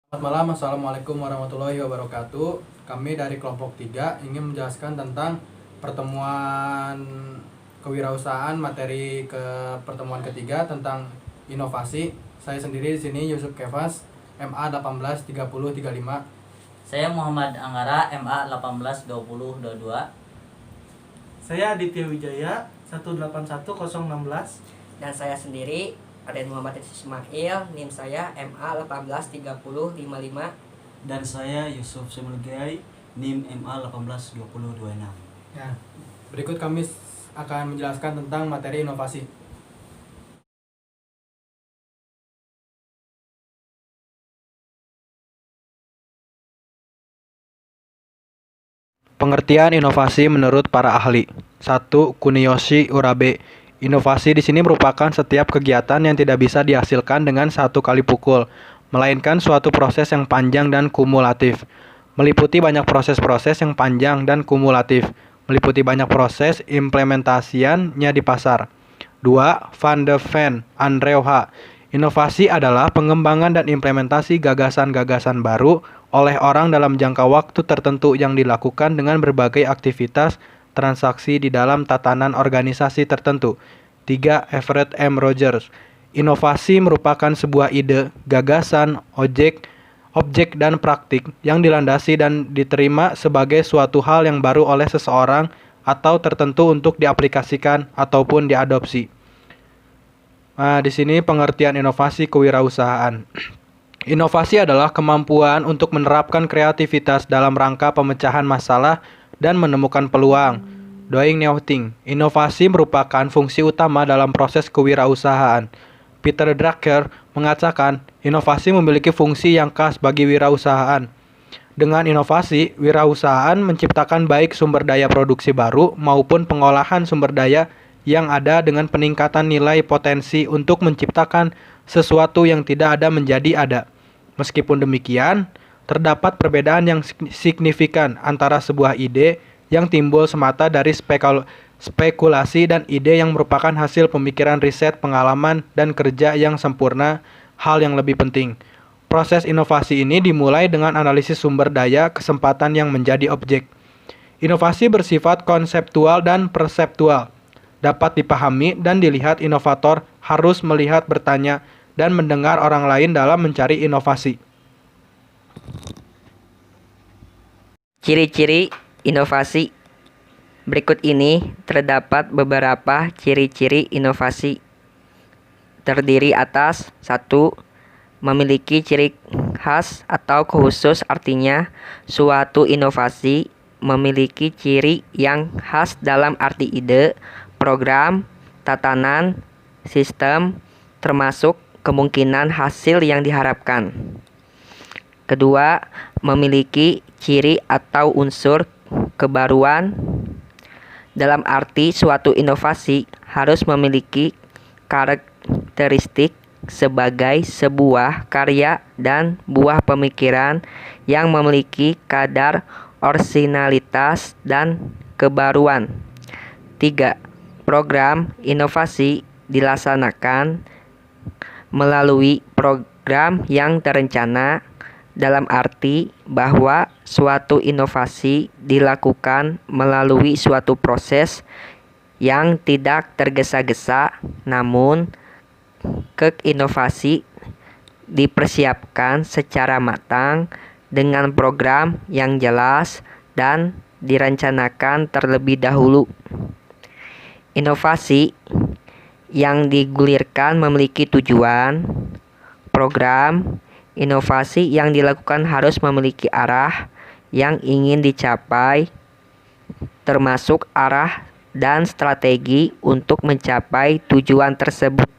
Selamat malam, Assalamualaikum warahmatullahi wabarakatuh. Kami dari kelompok 3 ingin menjelaskan tentang pertemuan kewirausahaan materi ke pertemuan ketiga tentang inovasi. Saya sendiri di sini Yusuf Kefas, MA 183035. Saya Muhammad Anggara, MA 182022. Saya Aditya Wijaya 181016. Dan saya sendiri Raden Muhammad Ismail, NIM saya MA 183055. Dan saya Yusuf Semulgai, NIM MA 182026. Ya, berikut kami akan menjelaskan tentang materi inovasi. Pengertian inovasi menurut para ahli. 1. Kuniyoshi Urabe. Inovasi di sini merupakan setiap kegiatan yang tidak bisa dihasilkan dengan satu kali pukul, melainkan suatu proses yang panjang dan kumulatif. Meliputi banyak proses-proses yang panjang dan kumulatif. Meliputi banyak proses implementasiannya di pasar. 2. Van de Ven, Andrew H. Inovasi adalah pengembangan dan implementasi gagasan-gagasan baru oleh orang dalam jangka waktu tertentu yang dilakukan dengan berbagai aktivitas transaksi di dalam tatanan organisasi tertentu. 3. Everett M. Rogers. Inovasi merupakan sebuah ide, gagasan, objek dan praktik yang dilandasi dan diterima sebagai suatu hal yang baru oleh seseorang atau tertentu untuk diaplikasikan ataupun diadopsi. Nah, di sini pengertian inovasi kewirausahaan. Inovasi adalah kemampuan untuk menerapkan kreativitas dalam rangka pemecahan masalah dan menemukan peluang. Doing new thing. Inovasi merupakan fungsi utama dalam proses kewirausahaan. Peter Drucker mengatakan, inovasi memiliki fungsi yang khas bagi wirausahaan. Dengan inovasi, wirausahaan menciptakan baik sumber daya produksi baru maupun pengolahan sumber daya yang ada dengan peningkatan nilai potensi untuk menciptakan sesuatu yang tidak ada menjadi ada. Meskipun demikian, terdapat perbedaan yang signifikan antara sebuah ide yang timbul semata dari spekulasi dan ide yang merupakan hasil pemikiran riset, pengalaman, dan kerja yang sempurna. Hal yang lebih penting, proses inovasi ini dimulai dengan analisis sumber daya kesempatan yang menjadi objek. Inovasi bersifat konseptual dan perseptual. Dapat dipahami dan dilihat. Inovator harus melihat, bertanya, dan mendengar orang lain dalam mencari inovasi. Ciri-ciri inovasi. Berikut ini terdapat beberapa ciri-ciri inovasi. Terdiri atas 1. Memiliki ciri khas atau khusus, artinya suatu inovasi memiliki ciri yang khas dalam arti ide, program, tatanan, sistem, termasuk kemungkinan hasil yang diharapkan. Kedua, memiliki ciri atau unsur kebaruan. Dalam arti suatu inovasi harus memiliki karakteristik sebagai sebuah karya dan buah pemikiran yang memiliki kadar orisinalitas dan kebaruan. 3. Program inovasi dilaksanakan melalui program yang terencana, dalam arti bahwa suatu inovasi dilakukan melalui suatu proses yang tidak tergesa-gesa, namun inovasi dipersiapkan secara matang dengan program yang jelas dan direncanakan terlebih dahulu. Inovasi yang digulirkan memiliki tujuan. Program inovasi yang dilakukan harus memiliki arah yang ingin dicapai, termasuk arah dan strategi untuk mencapai tujuan tersebut.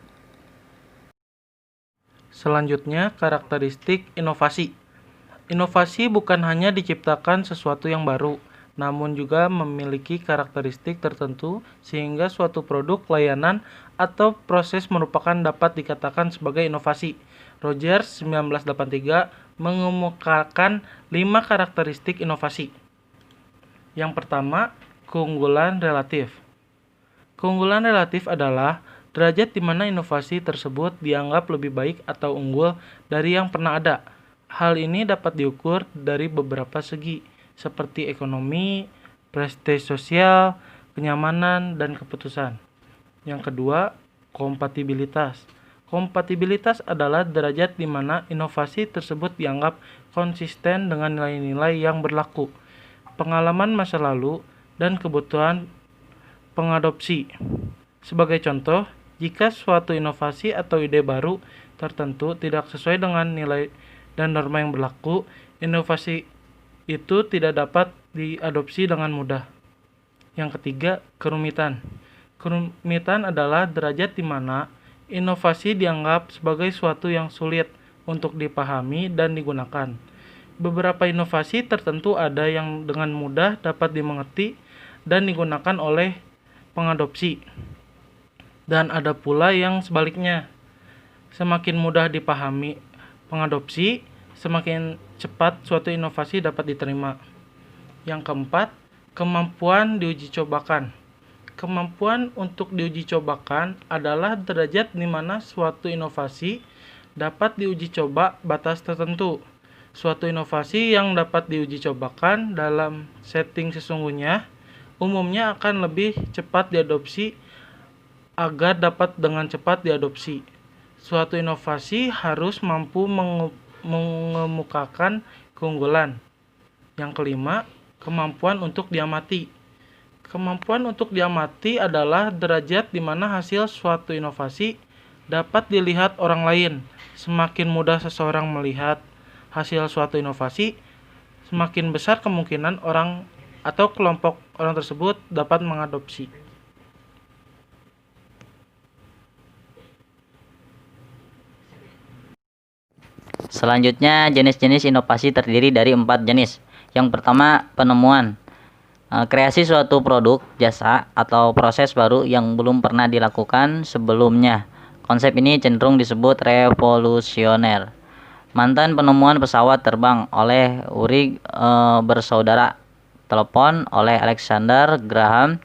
Selanjutnya, karakteristik inovasi. Inovasi bukan hanya diciptakan sesuatu yang baru, namun juga memiliki karakteristik tertentu sehingga suatu produk, layanan, atau proses merupakan dapat dikatakan sebagai inovasi. Rogers 1983 mengemukakan 5 karakteristik inovasi. Yang pertama, keunggulan relatif. Keunggulan relatif adalah derajat di mana inovasi tersebut dianggap lebih baik atau unggul dari yang pernah ada. Hal ini dapat diukur dari beberapa segi, seperti ekonomi, prestis sosial, kenyamanan, dan keputusan. Yang kedua, kompatibilitas. Kompatibilitas adalah derajat di mana inovasi tersebut dianggap konsisten dengan nilai-nilai yang berlaku, pengalaman masa lalu, dan kebutuhan pengadopsi. Sebagai contoh, jika suatu inovasi atau ide baru tertentu tidak sesuai dengan nilai dan norma yang berlaku, inovasi itu tidak dapat diadopsi dengan mudah. Yang ketiga, kerumitan. Kerumitan adalah derajat di mana inovasi dianggap sebagai suatu yang sulit untuk dipahami dan digunakan. Beberapa inovasi tertentu ada yang dengan mudah dapat dimengerti dan digunakan oleh pengadopsi. Dan ada pula yang sebaliknya. Semakin mudah dipahami pengadopsi, semakin cepat suatu inovasi dapat diterima. Yang keempat, kemampuan diuji cobakan. Kemampuan untuk diuji cobakan adalah derajat di mana suatu inovasi dapat diuji coba batas tertentu. Suatu inovasi yang dapat diuji cobakan dalam setting sesungguhnya umumnya akan lebih cepat diadopsi agar dapat dengan cepat diadopsi. Suatu inovasi harus mampu mengemukakan keunggulan. Yang kelima, kemampuan untuk diamati. Kemampuan untuk diamati adalah derajat di mana hasil suatu inovasi dapat dilihat orang lain. Semakin mudah seseorang melihat hasil suatu inovasi, semakin besar kemungkinan orang atau kelompok orang tersebut dapat mengadopsi. Selanjutnya, jenis-jenis inovasi terdiri dari 4 jenis. Yang pertama, penemuan. Kreasi suatu produk, jasa, atau proses baru yang belum pernah dilakukan sebelumnya. Konsep ini cenderung disebut revolusioner. Mantan penemuan pesawat terbang oleh Wright bersaudara, telepon oleh Alexander Graham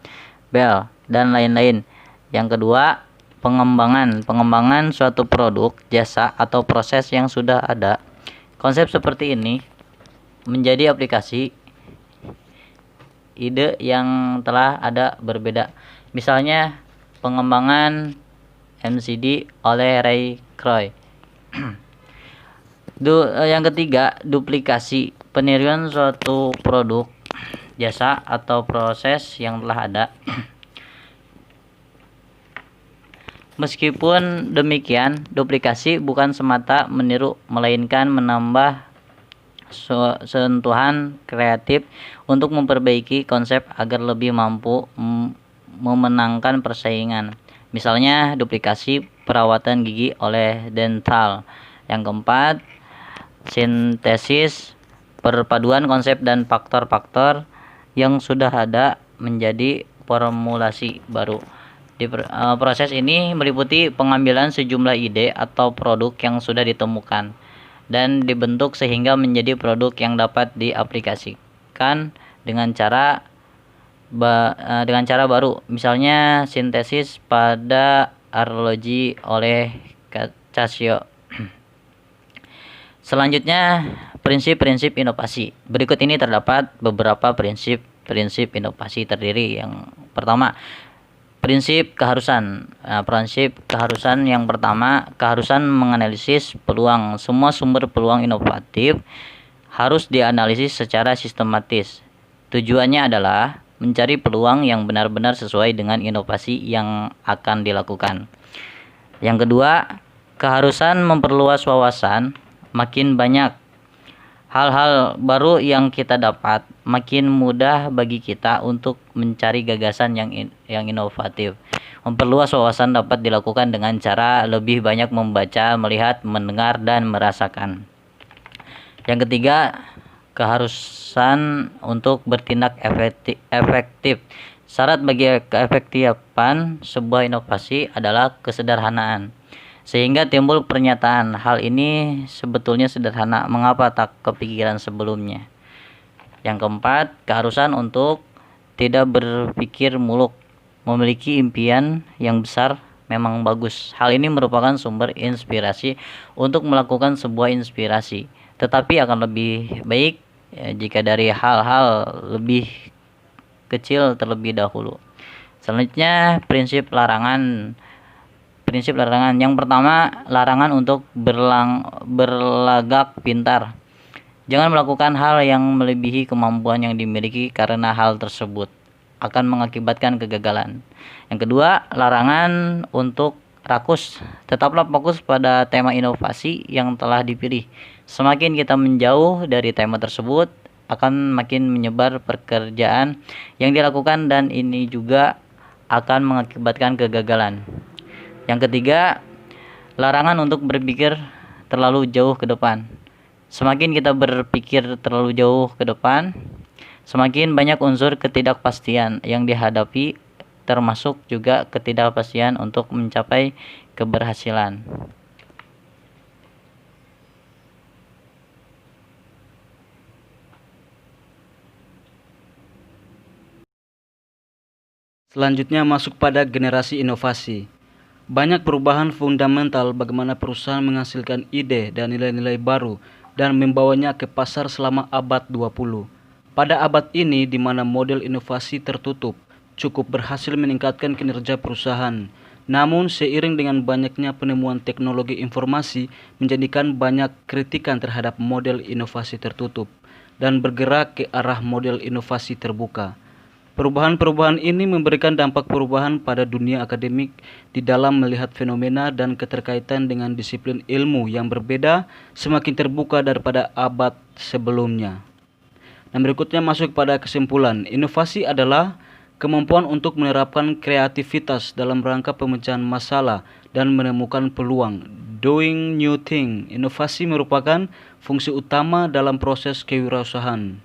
Bell, dan lain-lain. Yang kedua, pengembangan suatu produk, jasa, atau proses yang sudah ada. Konsep seperti ini menjadi aplikasi ide yang telah ada berbeda. Misalnya, pengembangan MCD oleh Ray Kroc. Yang ketiga, duplikasi. Peniruan suatu produk, jasa, atau proses yang telah ada. Meskipun demikian, duplikasi bukan semata meniru, melainkan menambah sentuhan kreatif untuk memperbaiki konsep agar lebih mampu memenangkan persaingan. Misalnya, duplikasi perawatan gigi oleh Dental. Yang keempat, sintesis, perpaduan konsep dan faktor-faktor yang sudah ada menjadi formulasi baru. Proses ini meliputi pengambilan sejumlah ide atau produk yang sudah ditemukan dan dibentuk sehingga menjadi produk yang dapat diaplikasikan dengan cara baru. Misalnya, sintesis pada arloji oleh Casio. Selanjutnya, prinsip-prinsip inovasi. Berikut ini terdapat beberapa prinsip inovasi terdiri. Yang pertama, prinsip keharusan. Prinsip keharusan yang pertama, keharusan menganalisis peluang. Semua sumber peluang inovatif harus dianalisis secara sistematis. Tujuannya adalah mencari peluang yang benar-benar sesuai dengan inovasi yang akan dilakukan. Yang kedua, keharusan memperluas wawasan. Makin banyak hal-hal baru yang kita dapat, makin mudah bagi kita untuk mencari gagasan yang inovatif. Memperluas wawasan dapat dilakukan dengan cara lebih banyak membaca, melihat, mendengar, dan merasakan. Yang ketiga, keharusan untuk bertindak efektif. Syarat bagi keefektifan sebuah inovasi adalah kesederhanaan. Sehingga timbul pernyataan, hal ini sebetulnya sederhana, mengapa tak kepikiran sebelumnya. Yang keempat, keharusan untuk tidak berpikir muluk. Memiliki impian yang besar memang bagus. Hal ini merupakan sumber inspirasi untuk melakukan sebuah inspirasi. tetapi akan lebih baik jika dari hal-hal lebih kecil terlebih dahulu. Selanjutnya, prinsip larangan. Prinsip larangan yang pertama, larangan untuk berlagak pintar. Jangan melakukan hal yang melebihi kemampuan yang dimiliki karena hal tersebut akan mengakibatkan kegagalan. Yang kedua, larangan untuk rakus. Tetaplah fokus pada tema inovasi yang telah dipilih. Semakin kita menjauh dari tema tersebut, akan makin menyebar pekerjaan yang dilakukan dan ini juga akan mengakibatkan kegagalan. Yang ketiga, larangan untuk berpikir terlalu jauh ke depan. Semakin kita berpikir terlalu jauh ke depan, semakin banyak unsur ketidakpastian yang dihadapi, termasuk juga ketidakpastian untuk mencapai keberhasilan. Selanjutnya masuk pada generasi inovasi. Banyak perubahan fundamental bagaimana perusahaan menghasilkan ide dan nilai-nilai baru dan membawanya ke pasar selama abad 20. Pada abad ini di mana model inovasi tertutup cukup berhasil meningkatkan kinerja perusahaan. Namun seiring dengan banyaknya penemuan teknologi informasi menjadikan banyak kritikan terhadap model inovasi tertutup dan bergerak ke arah model inovasi terbuka. Perubahan-perubahan ini memberikan dampak perubahan pada dunia akademik di dalam melihat fenomena dan keterkaitan dengan disiplin ilmu yang berbeda semakin terbuka daripada abad sebelumnya. Dan berikutnya masuk pada kesimpulan. Inovasi adalah kemampuan untuk menerapkan kreativitas dalam rangka pemecahan masalah dan menemukan peluang. Doing new thing. Inovasi merupakan fungsi utama dalam proses kewirausahaan.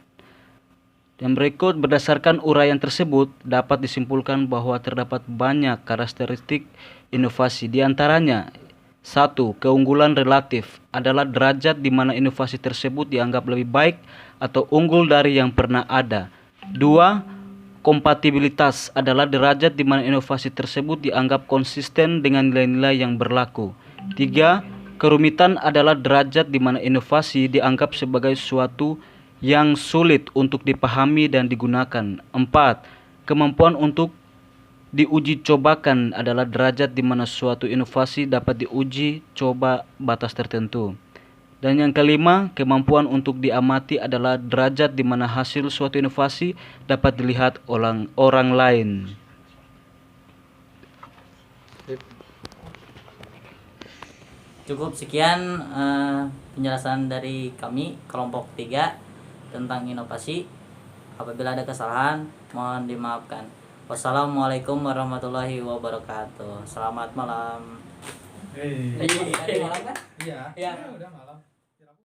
Dan berikut berdasarkan uraian tersebut dapat disimpulkan bahwa terdapat banyak karakteristik inovasi. Di antaranya, 1. Keunggulan relatif adalah derajat di mana inovasi tersebut dianggap lebih baik atau unggul dari yang pernah ada. 2. Kompatibilitas adalah derajat di mana inovasi tersebut dianggap konsisten dengan nilai-nilai yang berlaku. 3. Kerumitan adalah derajat di mana inovasi dianggap sebagai suatu yang sulit untuk dipahami dan digunakan. 4. Kemampuan untuk diuji cobakan adalah derajat di mana suatu inovasi dapat diuji coba batas tertentu. Dan yang kelima, kemampuan untuk diamati adalah derajat di mana hasil suatu inovasi dapat dilihat orang lain. Cukup sekian penjelasan dari kami kelompok 3 tentang inovasi. Apabila ada kesalahan mohon dimaafkan. Wassalamualaikum warahmatullahi wabarakatuh. Selamat malam. Iya. Tadi malam kan? Iya. Iya. Udah malam.